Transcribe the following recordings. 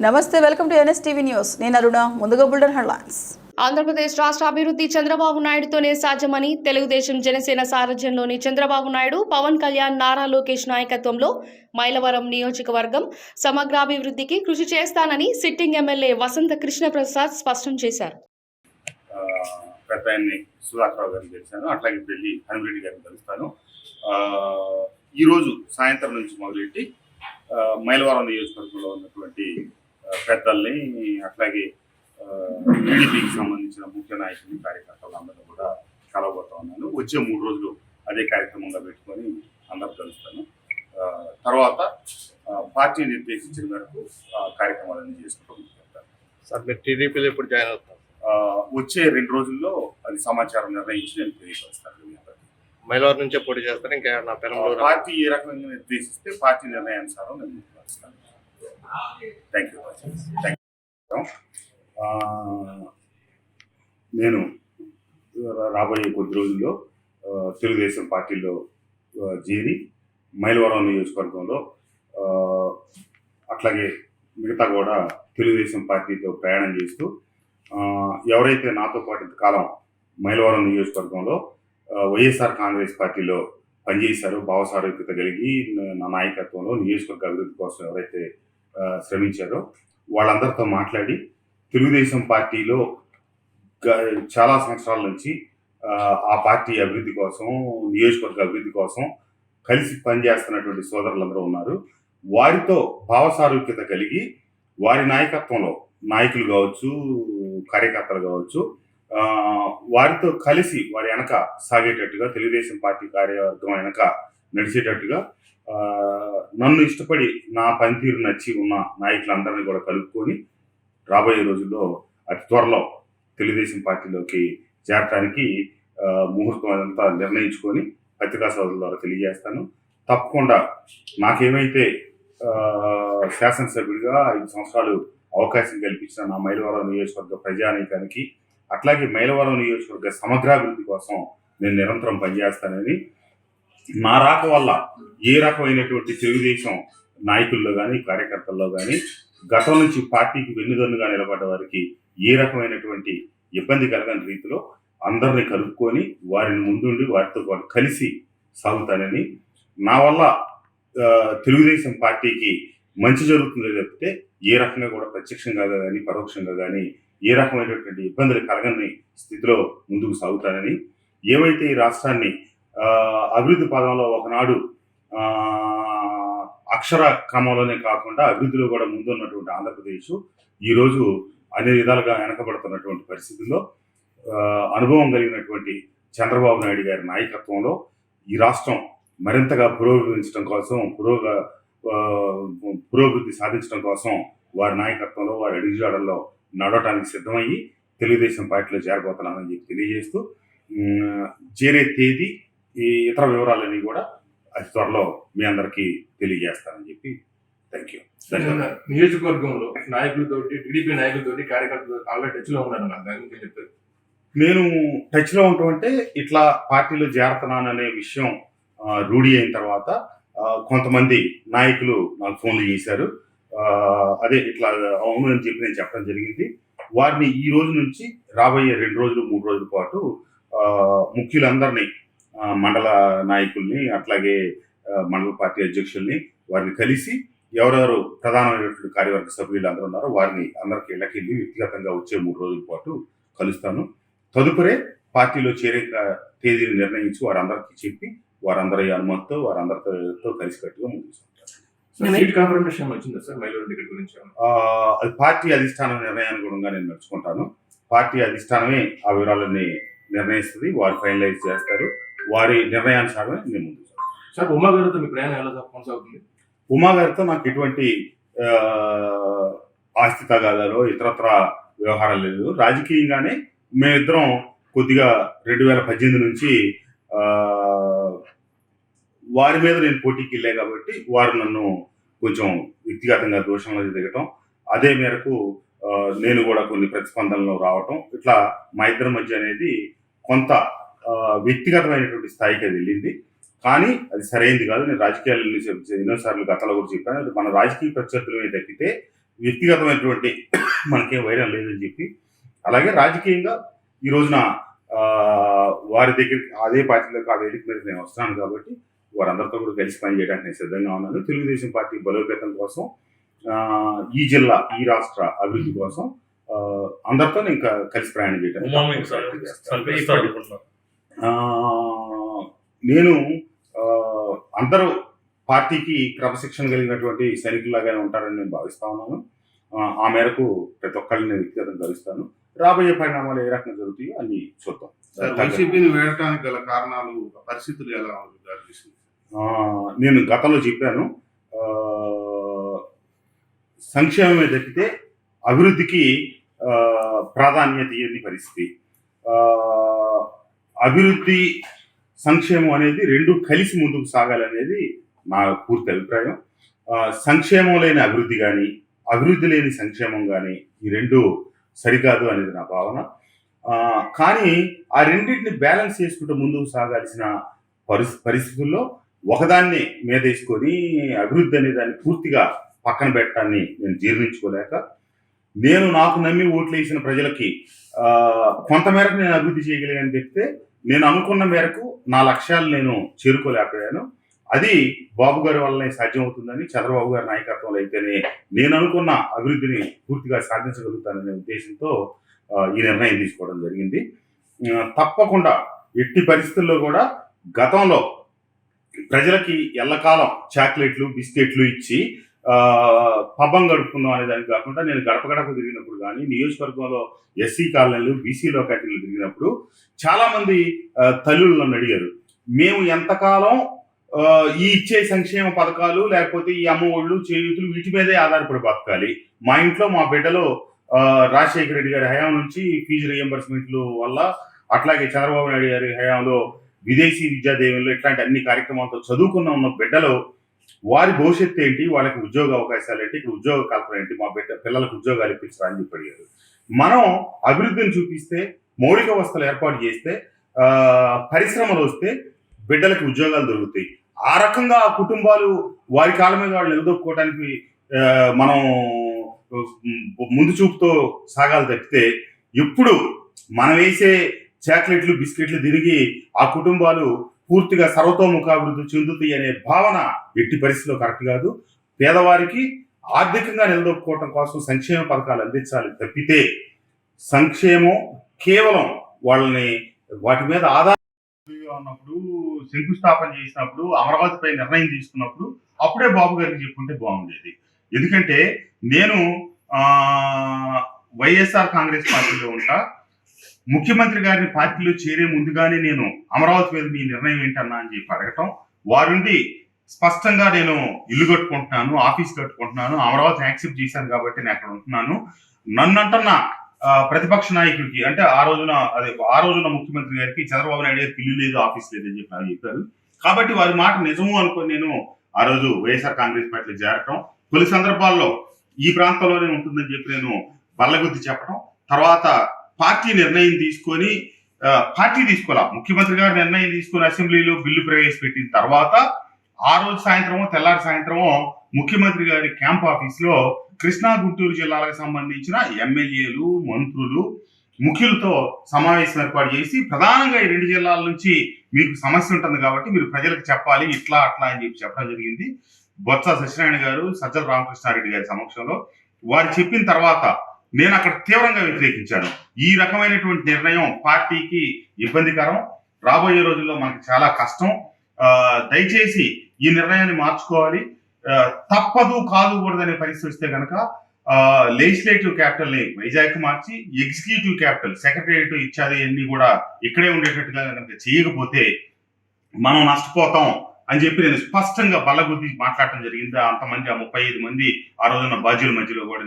నమస్తే, welcome to NSTV news. నేను అరుణ. ముందుగా బుల్డన్ హెడ్లైన్స్. ఆంధ్రప్రదేశ్ రాష్ట్ర అభివృద్ధి చంద్రబాబు నాయుడుతోనే సాధ్యమని తెలుగుదేశం జనసేన సారథ్యంలోని చంద్రబాబు నాయుడు, పవన్ కళ్యాణ్, నారా లోకేష్ నాయకత్వంలో మైలవరం నియోజకవర్గం సమగ్రాభివృద్ధికి కృషి చేస్తానని సిట్టింగ్ ఎమ్మెల్యే వసంత కృష్ణప్రసాద్ స్పష్టం చేశారు. పెద్దాయన్ని సుధాకర్ గారిని గెలిచాను, అట్లాగే వెళ్ళి హనుమరెడ్డి గారిని కలుస్తాను. ఈరోజు సాయంత్రం నుంచి మొదలెట్టి మైలవరం నియోజకవర్గంలో ఉన్నటువంటి పెద్దల్ని, అట్లాగే టీడీపీకి సంబంధించిన ముఖ్య నాయకుల్ని, కార్యకర్తలందరూ కూడా కలవబోతా ఉన్నాను. వచ్చే 3 రోజులు అదే కార్యక్రమంగా పెట్టుకొని అందరూ కలుస్తాను. తర్వాత పార్టీ నిర్దేశించిన మేరకు కార్యక్రమాలన్నీ చేసుకుంటూ ముందుకెళ్తాను. సార్, మీరు టీడీపీలో ఎప్పుడు జాయిన్ అవుతారు? వచ్చే 2 రోజుల్లో అది సమాచారం నిర్ణయించి నేను తెలియపరుస్తాను. మైలవరం నుంచే పోటీ చేస్తారు, ఇంకేమన్నా పెరంబలూరు? పార్టీ ఏ రకంగా నిర్దేశిస్తే పార్టీ నిర్ణయానుసారం నేను తెలియపరుస్తాను. Thank you. నేను రాబోయే కొద్ది రోజుల్లో తెలుగుదేశం పార్టీలో చేరి మైలవరం నియోజకవర్గంలో అట్లాగే మిగతా కూడా తెలుగుదేశం పార్టీతో ప్రయాణం చేస్తూ ఎవరైతే నాతో పాటు ఇంతకాలం మైలవరం నియోజకవర్గంలో వైఎస్ఆర్ కాంగ్రెస్ పార్టీలో పనిచేశారో, భావసారూప్యత కలిగి నా నాయకత్వంలో నియోజకవర్గ అభివృద్ధి కోసం ఎవరైతే శ్రమించారో వాళ్ళందరితో మాట్లాడి తెలుగుదేశం పార్టీలో చాలా సంవత్సరాల నుంచి ఆ పార్టీ అభివృద్ధి కోసం, నియోజకవర్గ అభివృద్ధి కోసం కలిసి పనిచేస్తున్నటువంటి సోదరులందరూ ఉన్నారు. వారితో భావసారూప్యత కలిగి వారి నాయకత్వంలో నాయకులు కావచ్చు, కార్యకర్తలు కావచ్చు, వారితో కలిసి వారి వెనక సాగేటట్టుగా, తెలుగుదేశం పార్టీ కార్యవర్గం వెనక నడిచేటట్టుగా నన్ను ఇష్టపడి నా పనితీరు నచ్చి ఉన్న నాయకులందరినీ కూడా కలుపుకొని రాబోయే రోజుల్లో అతి త్వరలో తెలుగుదేశం పార్టీలోకి చేరటానికి ముహూర్తం అదంతా నిర్ణయించుకొని పత్రికా సోదరుల ద్వారా తెలియజేస్తాను. తప్పకుండా నాకేమైతే శాసనసభ్యుడిగా 5 సంవత్సరాలు అవకాశం కల్పించిన నా మైలవరం నియోజకవర్గ ప్రజానీకానికి, అట్లాగే మైలవరం నియోజకవర్గ సమగ్రాభివృద్ధి కోసం నేను నిరంతరం పనిచేస్తానని, నా రాక వల్ల ఏ రకమైనటువంటి తెలుగుదేశం నాయకుల్లో కానీ, కార్యకర్తల్లో కానీ, గతం నుంచి పార్టీకి వెన్నుదన్నుగా నిలబడ్డ వారికి ఏ రకమైనటువంటి ఇబ్బంది కలగని రీతిలో అందరినీ కలుపుకొని వారిని ముందుండి వారితో పాటు కలిసి సాగుతానని, నా వల్ల తెలుగుదేశం పార్టీకి మంచి జరుగుతుందో చెప్తే ఏ రకంగా కూడా ప్రత్యక్షంగా కానీ పరోక్షంగా కానీ ఏ రకమైనటువంటి ఇబ్బందులు కలగని స్థితిలో ముందుకు సాగుతానని, ఏవైతే ఈ రాష్ట్రాన్ని అభివృద్ధి పదంలో ఒకనాడు అక్షర క్రమంలోనే కాకుండా అభివృద్ధిలో కూడా ముందున్నటువంటి ఆంధ్రప్రదేశ్ ఈరోజు అన్ని విధాలుగా వెనకబడుతున్నటువంటి పరిస్థితుల్లో అనుభవం కలిగినటువంటి చంద్రబాబు నాయుడు గారి నాయకత్వంలో ఈ రాష్ట్రం మరింతగా పురోగమించడం కోసం, పురోభివృద్ధి సాధించడం కోసం వారి నాయకత్వంలో, వారి అడుగుజాడల్లో నడవటానికి సిద్ధమయ్యి తెలుగుదేశం పార్టీలో చేరబోతున్నానని చెప్పి తెలియజేస్తూ, చేరే తేదీ, ఈ ఇతర వివరాలన్నీ కూడా అతి త్వరలో మీ అందరికీ తెలియజేస్తానని చెప్పి థ్యాంక్ యూ. నియోజకవర్గంలో నాయకులతోటి, టీడీపీ నాయకులతోటి, కార్యకర్తలతో ఆల్రెడీ టచ్లో ఉన్నాను. నాకు దాని గురించి చెప్పారు. నేను టచ్లో ఉండటం అంటే ఇట్లా పార్టీలో చేరుతున్నాననే విషయం రూఢి అయిన తర్వాత కొంతమంది నాయకులు నాకు ఫోన్లు చేశారు. అదే ఇట్లా అవును అని చెప్పి నేను చెప్పడం జరిగింది. వారిని ఈ రోజు నుంచి రాబోయే 2 రోజులు 3 రోజుల పాటు ముఖ్యులందరినీ, మండల నాయకుల్ని, అట్లాగే మండల పార్టీ అధ్యక్షుల్ని వారిని కలిసి ఎవరెవరు ప్రధానమైనటువంటి కార్యవర్గ సభ్యులు అందరూ ఉన్నారో వారిని అందరికీ ఇళ్ళకెళ్ళి వ్యక్తిగతంగా వచ్చే 3 రోజుల పాటు కలుస్తాను. తదుపరి పార్టీలో చేరే తేదీని నిర్ణయించి వారందరికీ చెప్పి వారందరి అనుమతితో వారందరితో కలిసికట్టుగా ముందుకు అది పార్టీ అధిష్టానం నిర్ణయానుగుణంగా నేను నడుచుకుంటాను. పార్టీ అధిష్టానమే ఆ వివరాలన్నీ నిర్ణయిస్తుంది, వారు ఫైనలైజ్ చేస్తారు. వారి నిర్ణయానుసారమే నేను ముందుకు సార్. ఉమా గారితో మీ ప్రయాణం ఎలా కొనసాగుతుంది? ఉమా గారితో నాకు ఎటువంటి ఆస్తి తగాదాలో ఇతరత్ర వ్యవహారాలు లేదు. రాజకీయంగానే మేమిద్దరం కొద్దిగా 2018 నుంచి వారి మీద నేను పోటీకి వెళ్ళా కాబట్టి వారు నన్ను కొంచెం వ్యక్తిగతంగా దోషంలో దిగటం, అదే మేరకు నేను కూడా కొన్ని ప్రతిస్పందనలు రావటం, ఇట్లా మా ఇద్దరి మధ్య అనేది కొంత వ్యక్తిగతమైనటువంటి స్థాయికి అది వెళ్ళింది. కానీ అది సరైనది కాదు. నేను రాజకీయాల్లో ఎన్నోసార్లు గతంలో కూడా చెప్పాను, మన రాజకీయ ప్రత్యర్థులమే తప్పితే వ్యక్తిగతమైనటువంటి మనకేం వైరం లేదని చెప్పి, అలాగే రాజకీయంగా ఈ రోజున వారి దగ్గరికి అదే పార్టీలోకి ఆ వేదిక మీద నేను వస్తున్నాను కాబట్టి వారందరితో కూడా కలిసి పనిచేయడానికి నేను సిద్ధంగా ఉన్నాను. తెలుగుదేశం పార్టీ బలోపేతం కోసం, ఈ జిల్లా ఈ రాష్ట్ర అభివృద్ధి కోసం అందరితో నేను కలిసి ప్రయాణం చేయడానికి నేను అందరూ పార్టీకి క్రమశిక్షణ కలిగినటువంటి సైనికుల్లాగానే ఉంటారని నేను భావిస్తా ఉన్నాను. ఆ మేరకు ప్రతి ఒక్కరిని నేను వ్యక్తిగతంగా కలుస్తాను. రాబోయే పరిణామాలు ఏ రకంగా జరుగుతాయో అన్ని చూద్దాం. వైసీపీని వేయడానికి గల కారణాలు, పరిస్థితులు ఎలా దారితీస్తుంది? నేను గతంలో చెప్పాను, సంక్షేమమే తప్పితే అభివృద్ధికి ప్రాధాన్యత ఇవ్వని పరిస్థితి. అభివృద్ధి సంక్షేమం అనేది రెండు కలిసి ముందుకు సాగాలనేది నా పూర్తి అభిప్రాయం. సంక్షేమం లేని అభివృద్ధి కానీ, అభివృద్ధి లేని సంక్షేమం కానీ ఈ రెండు సరికాదు అనేది నా భావన. కానీ ఆ రెండింటిని బ్యాలెన్స్ చేసుకుంటూ ముందుకు సాగాల్సిన పరిస్థితుల్లో ఒకదాన్ని మీదేసుకొని అభివృద్ధి అనే దాన్ని పూర్తిగా పక్కన పెట్టడాన్ని నేను జీర్ణించుకోలేక, నేను నాకు నమ్మి ఓట్లు వేసిన ప్రజలకి కొంతమేరకు నేను అభివృద్ధి చేయగలిగాను చెప్తే, నేను అనుకున్న మేరకు నా లక్ష్యాలు నేను చేరుకోలేకపోయాను. అది బాబు గారి వల్లనే సాధ్యమవుతుందని, చంద్రబాబు గారి నాయకత్వంలో అయితేనే నేను అనుకున్న అభివృద్ధిని పూర్తిగా సాధించగలుగుతాననే ఉద్దేశంతో ఈ నిర్ణయం తీసుకోవడం జరిగింది. తప్పకుండా ఎట్టి పరిస్థితుల్లో కూడా గతంలో ప్రజలకి ఎల్లకాలం చాక్లెట్లు బిస్కెట్లు ఇచ్చి పబ్బం గడుపుకుందాం అనే దానికి కాకుండా, నేను గడప గడప తిరిగినప్పుడు కానీ, నియోజకవర్గంలో ఎస్సీ కాలనీలు బీసీ లొకాలిటీలు తిరిగినప్పుడు చాలా మంది తల్లులు నన్ను అడిగారు, మేము ఎంతకాలం ఈ ఇచ్చే సంక్షేమ పథకాలు లేకపోతే ఈ అమ్మఒళ్ళు చేయూతులు వీటి మీదే ఆధారపడి బతకాలి? మా ఇంట్లో మా బిడ్డలో రాజశేఖర రెడ్డి గారి హయాం నుంచి ఫీజు రియంబర్స్మెంట్లు వల్ల, అట్లాగే చంద్రబాబు నాయుడు గారి హయాంలో విదేశీ విద్యాదేవుల్లో ఇట్లాంటి అన్ని కార్యక్రమాలతో ఉన్న బిడ్డలు వారి భవిష్యత్తు ఏంటి, వాళ్ళకి ఉద్యోగ అవకాశాలు ఏంటి, ఇక్కడ ఉద్యోగ కల్పన ఏంటి, మా పిల్లలకు ఉద్యోగాలు ఇప్పించరా అని చెప్పి అడిగారు. మనం అభివృద్ధిని చూపిస్తే, మౌలిక వసతులు ఏర్పాటు చేస్తే, పరిశ్రమలు వస్తే బిడ్డలకి ఉద్యోగాలు దొరుకుతాయి. ఆ రకంగా ఆ కుటుంబాలు వారి కాళ్ళ మీద వాళ్ళు నిలదొక్కుకోవడానికి మనం ముందు చూపుతో సాగాలి తప్పితే, ఎప్పుడు మనం వేసే చాక్లెట్లు బిస్కెట్లు తిరిగి ఆ కుటుంబాలు పూర్తిగా సర్వతోముఖాభివృద్ధి చెందుతాయి అనే భావన ఎట్టి పరిస్థితిలో కరెక్ట్ కాదు. పేదవారికి ఆర్థికంగా నిలదొక్కుకోవటం కోసం సంక్షేమ పథకాలు అందించాలి తప్పితే, సంక్షేమం కేవలం వాళ్ళని వాటి మీద ఆధారంగా ఉన్నప్పుడు, శంకుస్థాపన చేసినప్పుడు, అమరావతిపై నిర్ణయం తీసుకున్నప్పుడు అప్పుడే బాబు గారికి చెప్పుకుంటే బాగుండేది. ఎందుకంటే నేను వైఎస్ఆర్ కాంగ్రెస్ పార్టీలో ఉంటా, ముఖ్యమంత్రి గారిని పార్టీలో చేరే ముందుగానే నేను అమరావతి మీద మీ నిర్ణయం ఏంటన్నా అని చెప్పి అడగటం, వారుండి స్పష్టంగా నేను ఇల్లు కట్టుకుంటున్నాను, ఆఫీస్ కట్టుకుంటున్నాను, అమరావతి యాక్సెప్ట్ చేశాను కాబట్టి నేను అక్కడ ఉంటున్నాను, నన్ను అంటున్న ప్రతిపక్ష నాయకుడికి, అంటే ఆ రోజున ముఖ్యమంత్రి గారికి చంద్రబాబు నాయుడు గారికి ఇల్లు లేదు, ఆఫీస్ లేదు అని చెప్పి చెప్పారు. కాబట్టి వారి మాట నిజము అనుకుని నేను ఆ రోజు వైఎస్ఆర్ కాంగ్రెస్ పార్టీలో చేరటం, కొన్ని సందర్భాల్లో ఈ ప్రాంతంలోనే ఉంటుందని చెప్పి నేను బల్లగుద్ది చెప్పడం, తర్వాత పార్టీ నిర్ణయం తీసుకొని ముఖ్యమంత్రి గారు నిర్ణయం తీసుకొని అసెంబ్లీలో బిల్లు ప్రవేశపెట్టిన తర్వాత ఆ రోజు తెల్లారి సాయంత్రమో ముఖ్యమంత్రి గారి క్యాంప్ ఆఫీస్ లో కృష్ణా గుంటూరు జిల్లాలకు సంబంధించిన ఎమ్మెల్యేలు, మంత్రులు, ముఖ్యులతో సమావేశం ఏర్పాటు చేసి, ప్రధానంగా ఈ రెండు జిల్లాల నుంచి మీకు సమస్య ఉంటుంది కాబట్టి మీరు ప్రజలకు చెప్పాలి, ఇట్లా అట్లా అని చెప్పి చెప్పడం జరిగింది. బొత్స సత్యనారాయణ గారు, సజ్జల రామకృష్ణారెడ్డి గారి సమక్షంలో వారు చెప్పిన తర్వాత నేను అక్కడ తీవ్రంగా వ్యతిరేకించాను. ఈ రకమైనటువంటి నిర్ణయం పార్టీకి ఇబ్బందికరం, రాబోయే రోజుల్లో మనకి చాలా కష్టం, దయచేసి ఈ నిర్ణయాన్ని మార్చుకోవాలి, తప్పదు కాదుకూడదనే పరిస్థితి వస్తే కనుక లెజిస్లేటివ్ క్యాపిటల్ ని వైజాగ్ మార్చి ఎగ్జిక్యూటివ్ క్యాపిటల్, సెక్రటరియట్ ఇత్యాది అన్ని కూడా ఇక్కడే ఉండేటట్టుగా కనుక చేయకపోతే మనం నష్టపోతాం అని చెప్పి నేను స్పష్టంగా బల్లగుద్ది మాట్లాడటం జరిగింది. అంతమంది 35 మంది ఆ రోజున్న బాధ్యుల మధ్యలో కూడా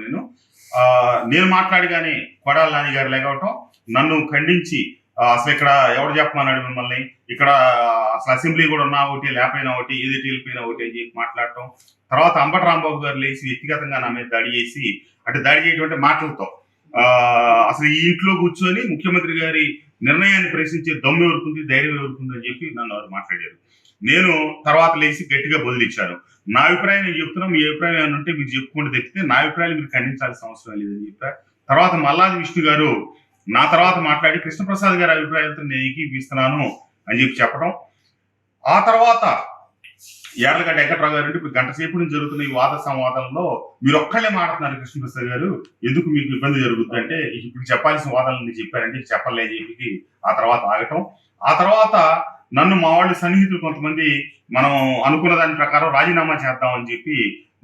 నేను మాట్లాడిగానే కొడాలి నాని గారు లేకపోవటం, నన్ను ఖండించి అసలు ఇక్కడ ఎవరు చెప్పమన్నాడు మిమ్మల్ని, ఇక్కడ అసలు అసెంబ్లీ కూడా ఉన్నా ఒకటి, లేకపోయినా ఒకటి, ఏది వెళ్ళిపోయినా ఒకటి అని చెప్పి మాట్లాడటం, తర్వాత అంబటి రాంబాబు గారు లేచి వ్యక్తిగతంగా నా మీద దాడి చేయటువంటి మాటలతో, అసలు ఈ ఇంట్లో కూర్చొని ముఖ్యమంత్రి గారి నిర్ణయాన్ని ప్రశ్నించే దమ్ము ఎవరుకుంది, ధైర్యం ఎవరుకుంది అని చెప్పి నన్ను వారు మాట్లాడారు. నేను తర్వాత లేచి గట్టిగా బదులిచ్చాను. నా అభిప్రాయం నేను చెప్తున్నా, మీ అభిప్రాయం ఏమైనా ఉంటే మీరు చెప్పుకుంటూ తెచ్చితే నా అభిప్రాయాలు మీరు ఖండించాల్సిన అవసరం లేదని చెప్పా. తర్వాత మల్లాది విష్ణు గారు నా తర్వాత మాట్లాడి కృష్ణప్రసాద్ గారి అభిప్రాయాలతో నేను ఏకీపిస్తున్నాను అని చెప్పి చెప్పడం. ఆ తర్వాత యార్లగడ్డ వెంకట్రావు గారు ఇప్పుడు గంట సేపు నుంచి జరుగుతున్న ఈ వాద సంవాదంలో మీరు ఒక్కళ్ళే మాట్లాడుతున్నారు కృష్ణప్రసాద్ గారు, ఎందుకు మీకు ఇబ్బంది జరుగుతుంది అంటే ఇప్పుడు చెప్పాల్సిన వాదాలని చెప్పారంటే చెప్పలే అని చెప్పి ఆ తర్వాత ఆగటం. ఆ తర్వాత నన్ను మా వాళ్ళు సన్నిహితులు కొంతమంది మనం అనుకున్న దాని ప్రకారం రాజీనామా చేద్దామని చెప్పి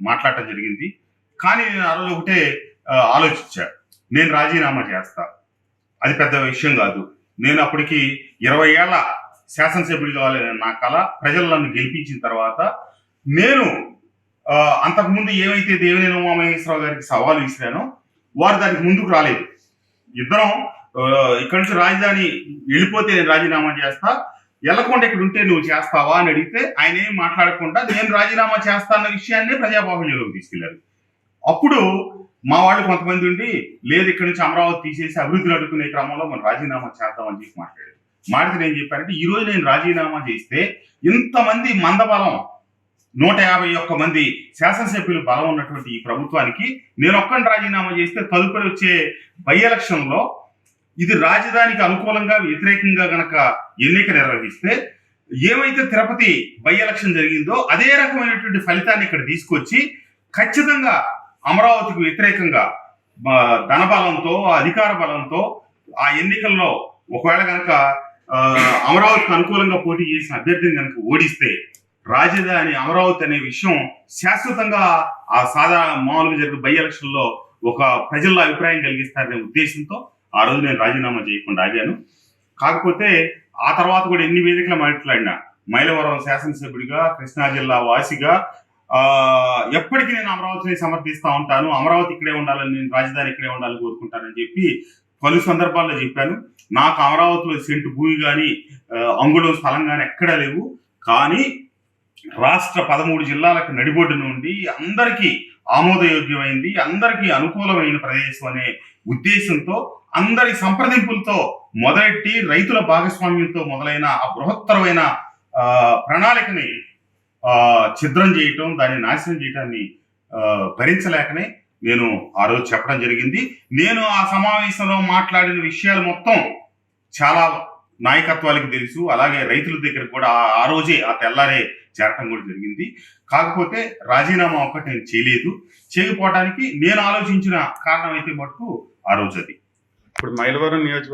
మాట్లాడటం జరిగింది. కానీ నేను ఆ రోజు ఒకటే ఆలోచించా, నేను రాజీనామా చేస్తా, అది పెద్ద విషయం కాదు. నేను అప్పటికి 20 ఏళ్ల శాసనసభ్యుడు కావాలని నా కళ. ప్రజలు నన్ను గెలిపించిన తర్వాత నేను అంతకుముందు ఏమైతే దేవినేని ఉమామహేశ్వరరావు గారికి సవాలు విసిరానో వారు దానికి ముందుకు రాలేదు. ఇద్దరం ఇక్కడి నుంచి రాజధాని వెళ్ళిపోతే నేను రాజీనామా చేస్తా, వెళ్ళకుండా ఇక్కడ ఉంటే నువ్వు చేస్తావా అని అడిగితే ఆయన ఏం మాట్లాడకుండా నేను రాజీనామా చేస్తా అన్న విషయాన్ని ప్రజాబాహుళ్యంలోకి తీసుకెళ్లారు. అప్పుడు మా వాళ్ళు కొంతమంది ఉండి లేదు ఇక్కడి నుంచి అమరావతి తీసేసి అభివృద్ధిని అడ్డుకునే క్రమంలో మనం రాజీనామా చేద్దామని చెప్పి మాట్లాడారు. మాడితే నేను చెప్పానంటే ఈ రోజు నేను రాజీనామా చేస్తే ఇంతమంది మందబలం 151 మంది శాసనసభ్యులు బలం ఉన్నటువంటి ఈ ప్రభుత్వానికి నేను ఒక్కడిని రాజీనామా చేస్తే తదుపరి వచ్చే బై ఎలక్షన్ లో ఇది రాజధానికి అనుకూలంగా వ్యతిరేకంగా గనక ఎన్నిక నిర్వహిస్తే ఏమైతే తిరుపతి బై ఎలక్షన్ జరిగిందో అదే రకమైనటువంటి ఫలితాన్ని ఇక్కడ తీసుకొచ్చి ఖచ్చితంగా అమరావతికి వ్యతిరేకంగా ధనబలంతో అధికార బలంతో ఆ ఎన్నికల్లో ఒకవేళ గనక అమరావతికి అనుకూలంగా పోటీ చేసిన అభ్యర్థిని కనుక ఓడిస్తే రాజధాని అమరావతి అనే విషయం శాశ్వతంగా ఆ మామూలుగా జరిగిన బై ఎలక్షన్ లో ఒక ప్రజల్లో అభిప్రాయం కలిగిస్తారనే ఉద్దేశంతో ఆ రోజు నేను రాజీనామా చేయకుండా ఆగాను. కాకపోతే ఆ తర్వాత కూడా ఎన్ని వేదికలు మాట్లాడినా మైలవరం శాసనసభ్యుడిగా, కృష్ణా జిల్లా వాసిగా ఎప్పటికీ నేను అమరావతిని సమర్థిస్తా ఉంటాను, అమరావతి ఇక్కడే ఉండాలని, నేను రాజధాని ఇక్కడే ఉండాలని కోరుకుంటానని చెప్పి పలు సందర్భాల్లో చెప్పాను. నాకు అమరావతిలో సెంటు భూమి కానీ అంగుళం స్థలం కానీ ఎక్కడా లేవు. కానీ రాష్ట్ర 13 జిల్లాలకు నడిబొడ్డు నుండి అందరికీ ఆమోదయోగ్యమైంది, అందరికీ అనుకూలమైన ప్రదేశం అనే ఉద్దేశంతో అందరి సంప్రదింపులతో మొదలెట్టి రైతుల భాగస్వామ్యంతో మొదలైన ఆ బృహత్తరమైన ప్రణాళికని ఛిద్రం చేయటం, దాన్ని నాశనం చేయటాన్ని భరించలేకనే నేను ఆ రోజు చెప్పడం జరిగింది. నేను ఆ సమావేశంలో మాట్లాడిన విషయాలు మొత్తం చాలా నాయకత్వాలకు తెలుసు. అలాగే రైతుల దగ్గర కూడా ఆ రోజే ఆ తెల్లారే చేరటం కూడా జరిగింది. కాకపోతే రాజీనామా ఒక్కటి నేను చేయలేదు. చేయకపోవడానికి నేను ఆలోచించిన కారణం అయితే మటుకు ఆ రోజు అది. ఇప్పుడు మైలవరం నియోజకవర్గం